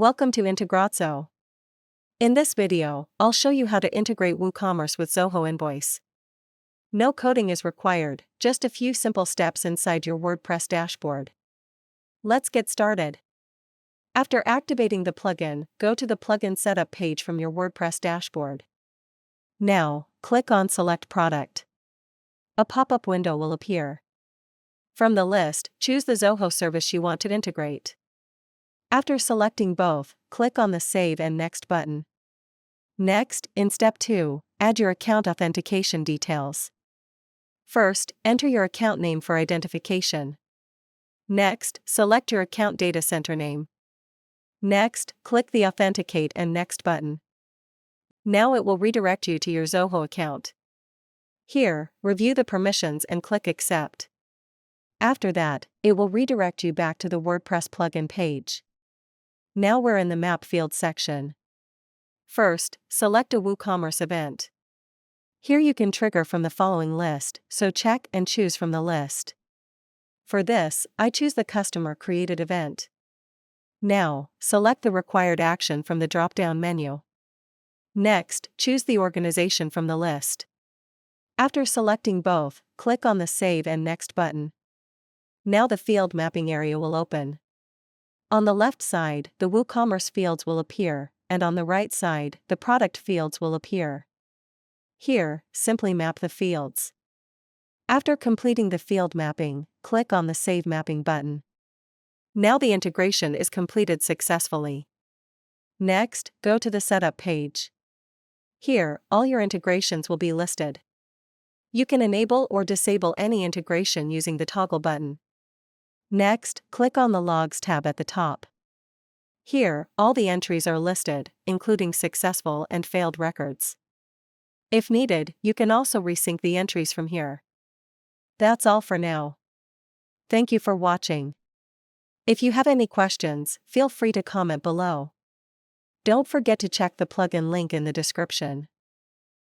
Welcome to Integrazo. In this video, I'll show you how to integrate WooCommerce with Zoho Invoice. No coding is required, just a few simple steps inside your WordPress dashboard. Let's get started. After activating the plugin, go to the plugin setup page from your WordPress dashboard. Now, click on Select Product. A pop-up window will appear. From the list, choose the Zoho service you want to integrate. After selecting both, click on the Save and Next button. Next, in Step 2, add your account authentication details. First, enter your account name for identification. Next, select your account data center name. Next, click the Authenticate and Next button. Now it will redirect you to your Zoho account. Here, review the permissions and click Accept. After that, it will redirect you back to the WordPress plugin page. Now we're in the Map field section. First, select a WooCommerce event. Here you can trigger from the following list, so check and choose from the list. For this, I choose the customer created event. Now, select the required action from the drop-down menu. Next, choose the organization from the list. After selecting both, click on the Save and Next button. Now the field mapping area will open. On the left side, the WooCommerce fields will appear, and on the right side, the product fields will appear. Here, simply map the fields. After completing the field mapping, click on the Save Mapping button. Now the integration is completed successfully. Next, go to the Setup page. Here, all your integrations will be listed. You can enable or disable any integration using the toggle button. Next, click on the Logs tab at the top. Here, all the entries are listed, including successful and failed records. If needed, you can also resync the entries from here. That's all for now. Thank you for watching. If you have any questions, feel free to comment below. Don't forget to check the plugin link in the description.